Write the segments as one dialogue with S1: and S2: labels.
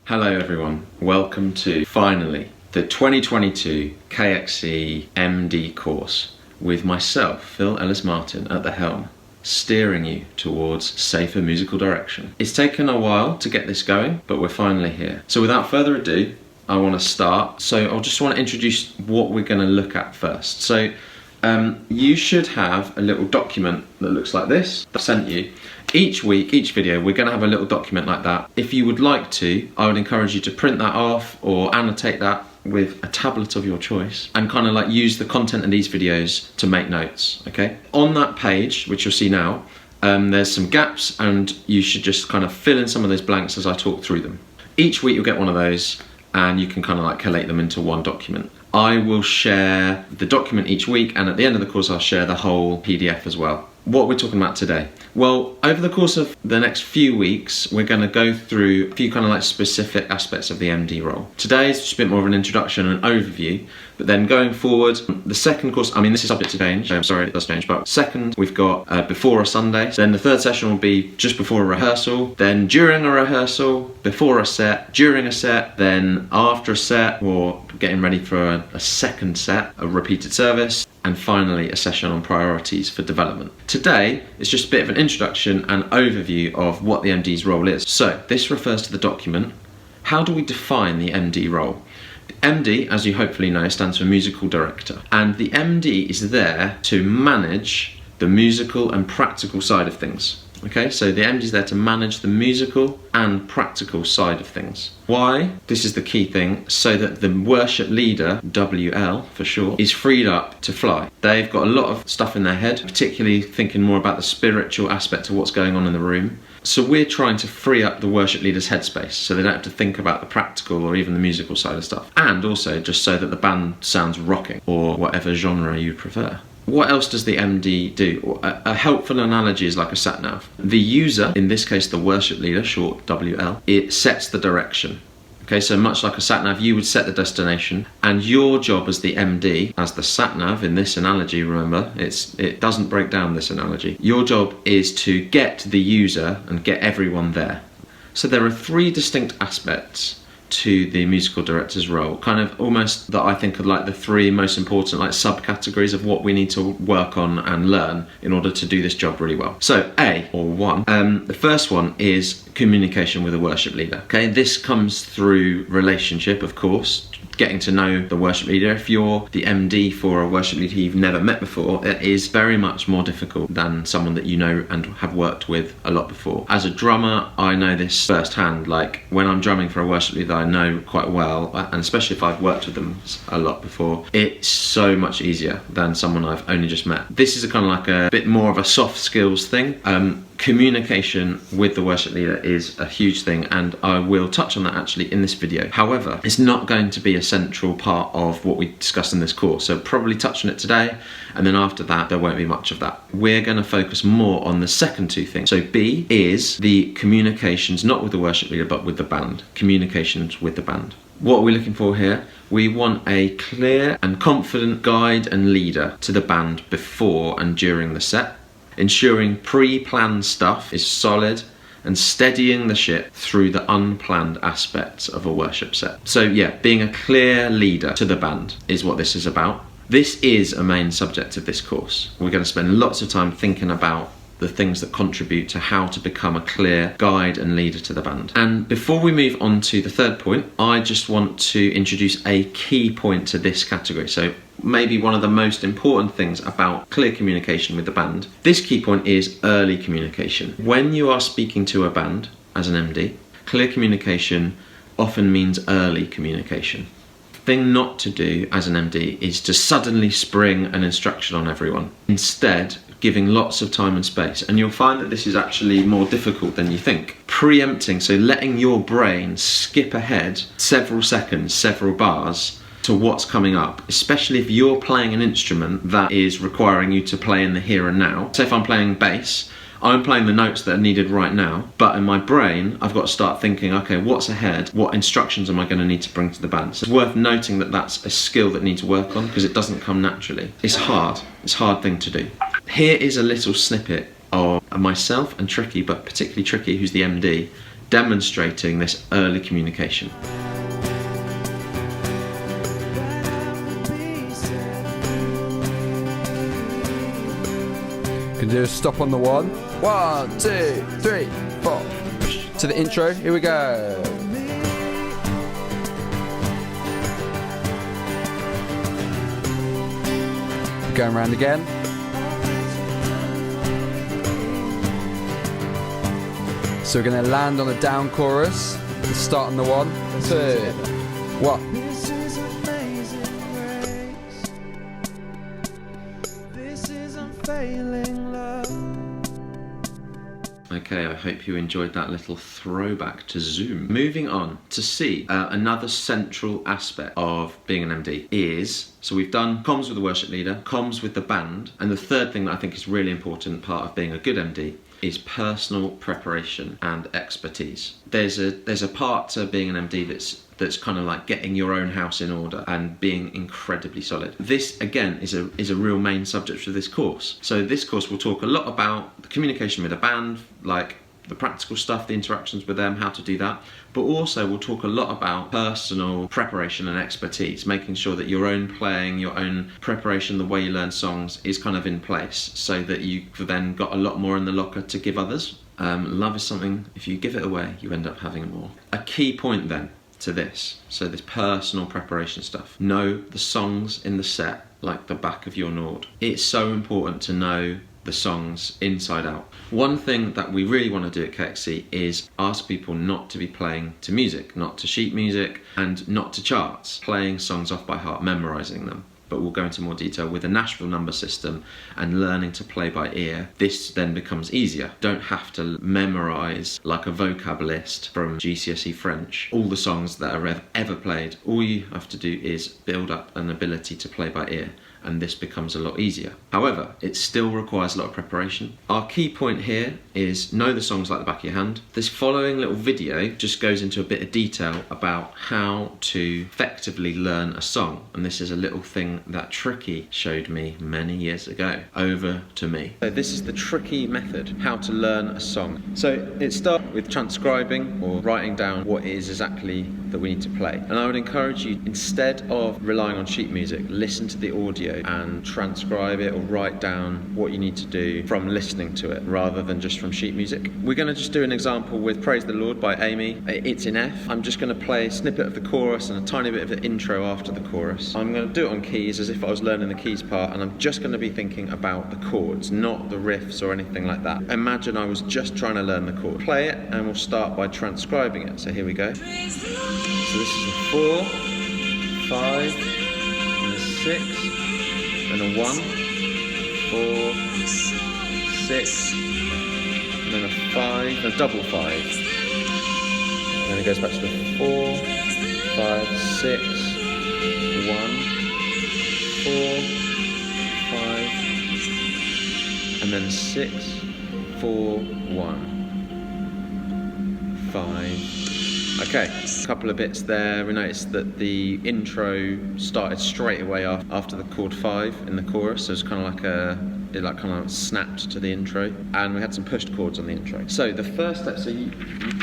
S1: Hello everyone, welcome to, finally, the 2022 KXC MD course with myself, Phil Ellis-Martin, at the helm, steering you towards safer musical direction. It's taken a while to get this going, but we're finally here. So without further ado, I want to start. So I just want to introduce what we're going to look at first. So you should have a little document that looks like this that I sent you. Each week, each video, we're going to have a little document like that. If you would like to, I would encourage you to print that off or annotate that with a tablet of your choice and kind of like use the content of these videos to make notes, okay? On that page, which you'll see now, there's some gaps and you should just kind of fill in some of those blanks as I talk through them. Each week you'll get one of those and you can kind of like collate them into one document. I will share the document each week, and at the end of the course I'll share the whole PDF as well. What we're talking about today? Well, over the course of the next few weeks, we're going to go through a few kind of like specific aspects of the MD role. Today is just a bit more of an introduction and overview, but then going forward, the second course, I mean, this is subject to change, I'm sorry it does change, but second, we've got before a Sunday, then the third session will be just before a rehearsal, then during a rehearsal, before a set, during a set, then after a set, or getting ready for a second set, a repeated service, and finally a session on priorities for development. Today is just a bit of an introduction and overview of what the MD's role is. So this refers to the document. How do we define the MD role? The MD, as you hopefully know, stands for musical director, and the MD is there to manage the musical and practical side of things. Okay, so the MD is there to manage the musical and practical side of things. Why? This is the key thing, so that the worship leader, WL for short, is freed up to fly. They've got a lot of stuff in their head, particularly thinking more about the spiritual aspect of what's going on in the room. So we're trying to free up the worship leader's headspace so they don't have to think about the practical or even the musical side of stuff. And also just so that the band sounds rocking, or whatever genre you prefer. What else does the MD do? A helpful analogy is like a sat-nav. The user, in this case the worship leader, short WL, it sets the direction. Okay, so much like a sat-nav, you would set the destination, and your job as the MD, as the sat-nav in this analogy, remember, it doesn't break down this analogy. Your job is to get the user and get everyone there. So there are three distinct aspects to the musical director's role, kind of almost that I think are like the three most important like subcategories of what we need to work on and learn in order to do this job really well. So the first one is communication with a worship leader. Okay, this comes through relationship, of course, getting to know the worship leader. If you're the MD for a worship leader you've never met before, it is very much more difficult than someone that you know and have worked with a lot before. As a drummer, I know this firsthand. Like when I'm drumming for a worship leader I know quite well, and especially if I've worked with them a lot before, it's so much easier than someone I've only just met. This is a kind of like a bit more of a soft skills thing. Communication with the worship leader is a huge thing, and I will touch on that actually in this video. However, it's not going to be a central part of what we discuss in this course, so probably touch on it today, and then after that there won't be much of that. We're going to focus more on the second two things. So B is the communications, not with the worship leader but with the band. Communications with the band. What are we looking for here? We want a clear and confident guide and leader to the band before and during the set, ensuring pre-planned stuff is solid and steadying the ship through the unplanned aspects of a worship set. So yeah, being a clear leader to the band is what this is about. This is a main subject of this course. We're going to spend lots of time thinking about the things that contribute to how to become a clear guide and leader to the band. And before we move on to the third point, I just want to introduce a key point to this category. So maybe one of the most important things about clear communication with the band. This key point is early communication. When you are speaking to a band as an MD, clear communication often means early communication. The thing not to do as an MD is to suddenly spring an instruction on everyone. Instead, giving lots of time and space, and you'll find that this is actually more difficult than you think. Preempting, so letting your brain skip ahead several seconds, several bars to what's coming up, especially if you're playing an instrument that is requiring you to play in the here and now. So if I'm playing bass, I'm playing the notes that are needed right now, but in my brain I've got to start thinking, okay, what's ahead? What instructions am I going to need to bring to the band? So it's worth noting that that's a skill that needs work on because it doesn't come naturally. It's hard. It's a hard thing to do. Here is a little snippet of myself and Tricky, but particularly Tricky, who's the MD, demonstrating this early communication.
S2: Can do a stop on the 1. 1, 2, 3, 4. To the intro, here we go. Going round again. So we're going to land on a down chorus, start on the 1, 2, 1.
S1: Okay, I hope you enjoyed that little throwback to Zoom. Moving on to C, another central aspect of being an MD is, so we've done comms with the worship leader, comms with the band, and the third thing that I think is really important part of being a good MD is personal preparation and expertise. There's a part to being an MD that's kind of like getting your own house in order and being incredibly solid. This again is a real main subject for this course. So this course will talk a lot about the communication with a band, like the practical stuff, the interactions with them, how to do that, but also we'll talk a lot about personal preparation and expertise, making sure that your own playing, your own preparation, the way you learn songs is kind of in place so that you've then got a lot more in the locker to give others. Love is something, if you give it away, you end up having more. A key point then to this, so this personal preparation stuff, know the songs in the set like the back of your Nord. It's so important to know the songs inside out. One thing that we really want to do at KXC is ask people not to be playing to music, not to sheet music, and not to charts, playing songs off by heart, memorizing them. But we'll go into more detail with the Nashville number system and learning to play by ear. This then becomes easier. Don't have to memorize like a vocab list from GCSE French, all the songs that are ever played. All you have to do is build up an ability to play by ear, and this becomes a lot easier. However, it still requires a lot of preparation. Our key point here is know the songs like the back of your hand. This following little video just goes into a bit of detail about how to effectively learn a song, and this is a little thing that Tricky showed me many years ago. Over to me. So this is the Tricky method, how to learn a song. So it starts with transcribing or writing down what it is exactly that we need to play. And I would encourage you, instead of relying on sheet music, listen to the audio and transcribe it or write down what you need to do from listening to it rather than just from sheet music. We're going to just do an example with Praise the Lord by Amy. It's in F. I'm just going to play a snippet of the chorus and a tiny bit of the intro after the chorus. I'm going to do it on keys as if I was learning the keys part, and I'm just going to be thinking about the chords, not the riffs or anything like that. Imagine I was just trying to learn the chord. Play it and we'll start by transcribing it. So here we go. So this is a 4, 5, and a 6, and a 1, 4, 6, and then a 5, a double 5. And then it goes back to the 4, 5, 6, 1, 4, 5, and then 6, 4, 1, 5. Okay, a couple of bits there. We noticed that the intro started straight away after the chord 5 in the chorus, so it's kind of like it kind of snapped to the intro, and we had some pushed chords on the intro. So the first step, so you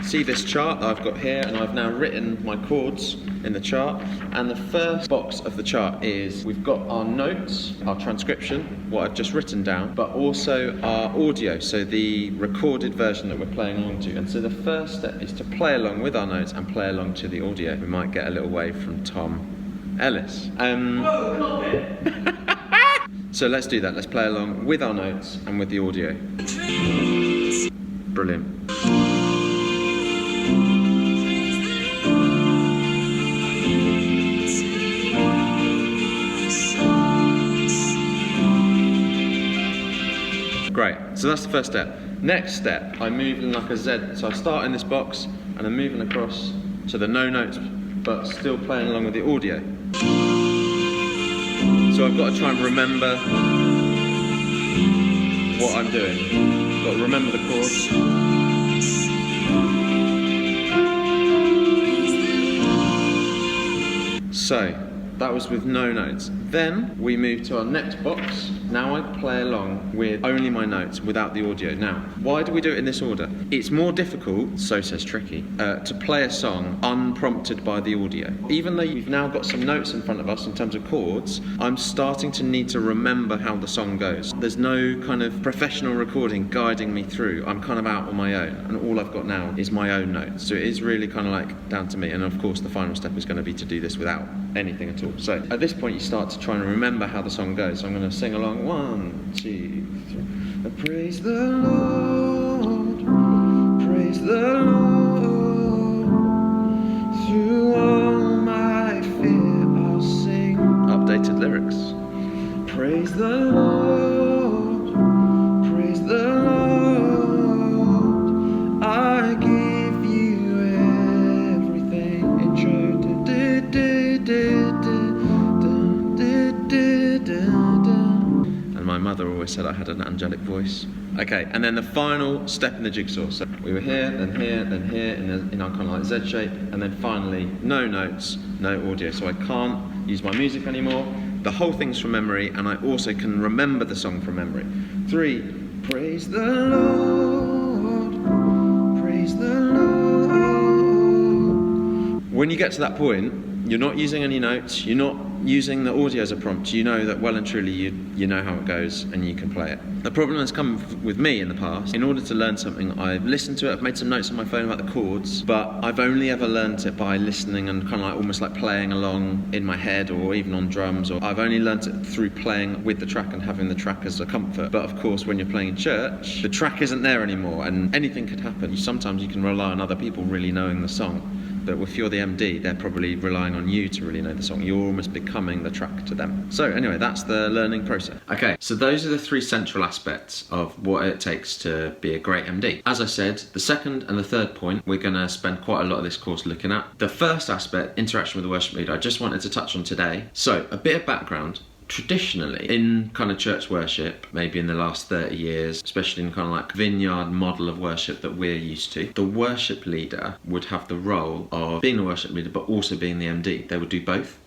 S1: see this chart that I've got here, and I've now written my chords in the chart, and the first box of the chart is we've got our notes, our transcription, what I've just written down, but also our audio, so the recorded version that we're playing along to. And so the first step is to play along with our notes and play along to the audio. We might get a little wave from Tom Ellis. So let's do that. Let's play along with our notes and with the audio. Brilliant. Great, so that's the first step. Next step, I move in like a Z. So I start in this box and I'm moving across to the no notes, but still playing along with the audio. So I've got to try and remember what I'm doing. Got to remember the chords. So that was with no notes. Then we move to our next box, Now I play along with only my notes without the audio. Now, why do we do it in this order? It's more difficult, so says Tricky, to play a song unprompted by the audio. Even though you've now got some notes in front of us in terms of chords, I'm starting to need to remember how the song goes. There's no kind of professional recording guiding me through. I'm kind of out on my own, and all I've got now is my own notes. So it is really kind of like down to me. And of course, the final step is going to be to do this without anything at all. So at this point, you start to try and remember how the song goes. So I'm going to sing along. 1, 2, 3. Praise the Lord, praise the Lord. Through all my fear, I'll sing. Updated lyrics. Praise the Lord, praise the Lord. I give you everything. Intro. And my mother always said I had an angelic voice. Okay, and then the final step in the jigsaw. So we were here, then here, then here, in our kind of like Z shape, and then finally no notes, no audio. So I can't use my music anymore. The whole thing's from memory, and I also can remember the song from memory. 3, praise the Lord, praise the Lord. When you get to that point, you're not using any notes, you're not using the audio as a prompt. You know that well and truly you know how it goes and you can play it. The problem has come with me in the past. In order to learn something, I've listened to it, I've made some notes on my phone about the chords, but I've only ever learnt it by listening and kind of like almost like playing along in my head or even on drums, or I've only learnt it through playing with the track and having the track as a comfort. But of course, when you're playing in church, the track isn't there anymore and anything could happen. Sometimes you can rely on other people really knowing the song. But if you're the MD, they're probably relying on you to really know the song. You're almost becoming the track to them. So anyway, that's the learning process. Okay, so those are the 3 central aspects of what it takes to be a great MD. As I said, the second and the third point, we're going to spend quite a lot of this course looking at. The first aspect, interaction with the worship leader, I just wanted to touch on today. So a bit of background. Traditionally, in kind of church worship, maybe in the last 30 years, especially in kind of like vineyard model of worship that we're used to, the worship leader would have the role of being the worship leader, but also being the MD. They would do both.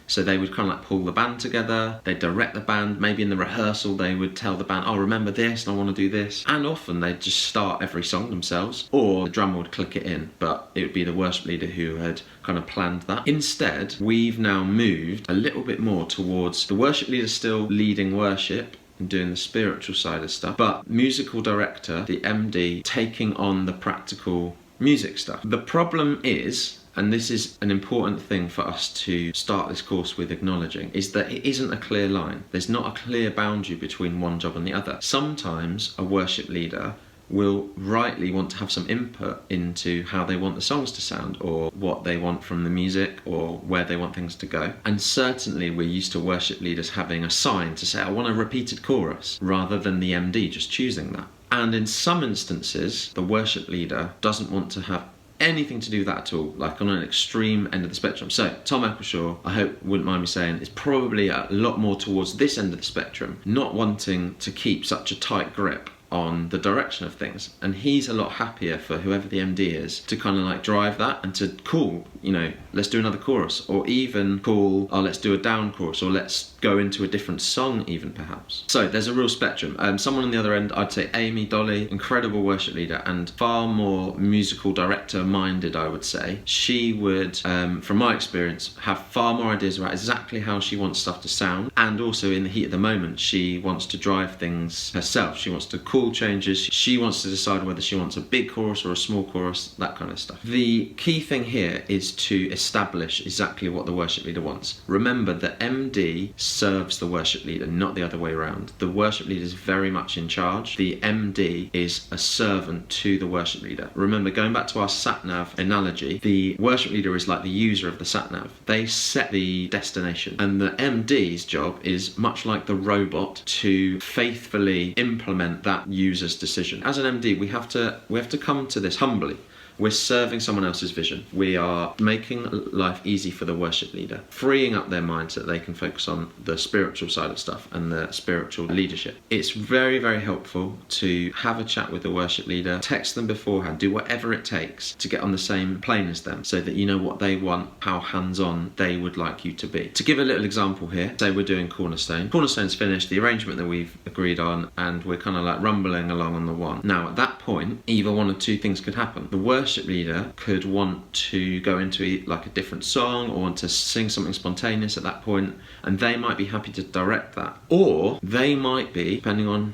S1: So they would kind of like pull the band together, they'd direct the band, maybe in the rehearsal they would tell the band, oh, remember this, and I want to do this. And often they'd just start every song themselves, or the drummer would click it in, but it would be the worship leader who had kind of planned that. Instead, we've now moved a little bit more towards the worship leader still leading worship and doing the spiritual side of stuff, but musical director, the MD, taking on the practical music stuff. The problem is, and this is an important thing for us to start this course with acknowledging, is that it isn't a clear line. There's not a clear boundary between one job and the other. Sometimes a worship leader will rightly want to have some input into how they want the songs to sound, or what they want from the music, or where they want things to go. And certainly we're used to worship leaders having a sign to say, I want a repeated chorus, rather than the MD just choosing that. And in some instances, the worship leader doesn't want to have anything to do with that at all, like on an extreme end of the spectrum. So Tom Eccleshaw, I hope wouldn't mind me saying, is probably a lot more towards this end of the spectrum, not wanting to keep such a tight grip on the direction of things, and he's a lot happier for whoever the MD is to kind of like drive that and to call, you know, let's do another chorus, or even call, oh, let's do a down chorus, or let's go into a different song even perhaps. So there's a real spectrum. Someone on the other end, I'd say Amy Dolly, incredible worship leader and far more musical director minded, I would say. She would, from my experience, have far more ideas about exactly how she wants stuff to sound, and also in the heat of the moment she wants to drive things herself. She wants to call changes, she wants to decide whether she wants a big chorus or a small chorus, that kind of stuff. The key thing here is to establish exactly what the worship leader wants. Remember that MD serves the worship leader, not the other way around. The worship leader is very much in charge. The MD is a servant to the worship leader. Remember, going back to our sat-nav analogy, the worship leader is like the user of the sat-nav. They set the destination, and the MD's job is much like the robot to faithfully implement that user's decision. As an MD, we have to come to this humbly. We're serving someone else's vision. We are making life easy for the worship leader, freeing up their mind so that they can focus on the spiritual side of stuff and the spiritual leadership. It's very, very helpful to have a chat with the worship leader, text them beforehand, do whatever it takes to get on the same plane as them so that you know what they want, how hands-on they would like you to be. To give a little example here, say we're doing Cornerstone. Cornerstone's finished, the arrangement that we've agreed on, and we're kind of like rumbling along on the one. Now at that point, either one of two things could happen. The worship leader could want to go into like a different song or want to sing something spontaneous at that point, and they might be happy to direct that. Or they might be, depending on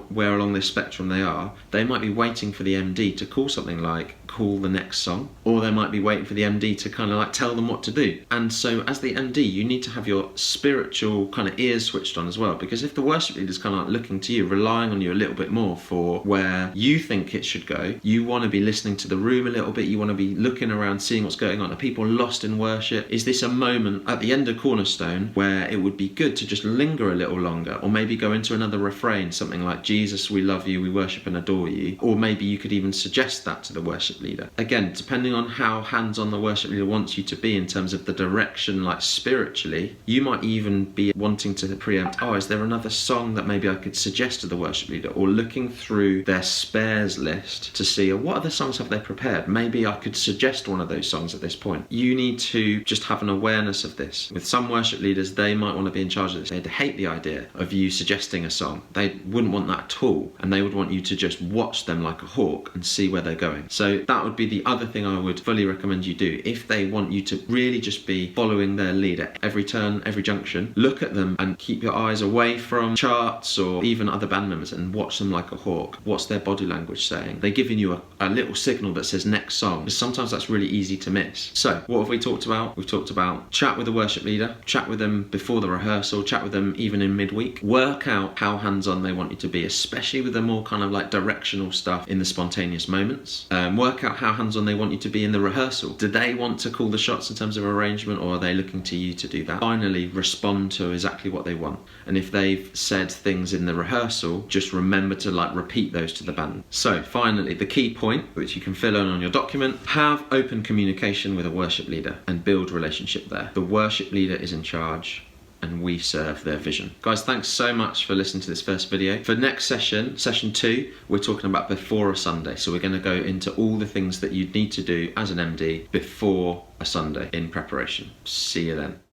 S1: where along this spectrum they are, they might be waiting for the MD to call something like call the next song, or they might be waiting for the MD to kind of like tell them what to do. And so as the MD, you need to have your spiritual kind of ears switched on as well, because if the worship leader is kind of like looking to you, relying on you a little bit more for where you think it should go, you want to be listening to the room a little bit, you want to be looking around, seeing what's going on. Are people lost in worship? Is this a moment at the end of Cornerstone where it would be good to just linger a little longer, or maybe go into another refrain, something like Jesus, we love you, we worship and adore you, or maybe you could even suggest that to the worship leader. Again, depending on how hands-on the worship leader wants you to be in terms of the direction, like spiritually, you might even be wanting to preempt, oh, is there another song that maybe I could suggest to the worship leader, or looking through their spares list to see what other songs have they prepared. Maybe I could suggest one of those songs at this point. You need to just have an awareness of this. With some worship leaders, they might want to be in charge of this. They'd hate the idea of you suggesting a song. They wouldn't want that at all, and they would want you to just watch them like a hawk and see where they're going. So that would be the other thing I would fully recommend you do. If they want you to really just be following their lead at every turn, every junction, look at them and keep your eyes away from charts or even other band members and watch them like a hawk. What's their body language saying? They're giving you a little signal that says next song, because sometimes that's really easy to miss. So what have we talked about? We've talked about chat with the worship leader, chat with them before the rehearsal, chat with them even in midweek, work out how hands-on they want you to be, especially with the more kind of like directional stuff in the spontaneous moments. Work out how hands-on they want you to be in the rehearsal. Do they want to call the shots in terms of arrangement, or are they looking to you to do that? Finally, respond to exactly what they want. And if they've said things in the rehearsal, just remember to like repeat those to the band. So finally, the key point, which you can fill in on your document, have open communication with a worship leader and build relationship there. The worship leader is in charge, and we serve their vision. Guys, thanks so much for listening to this first video. For next session, session 2, we're talking about before a Sunday. So we're going to go into all the things that you'd need to do as an MD before a Sunday in preparation. See you then.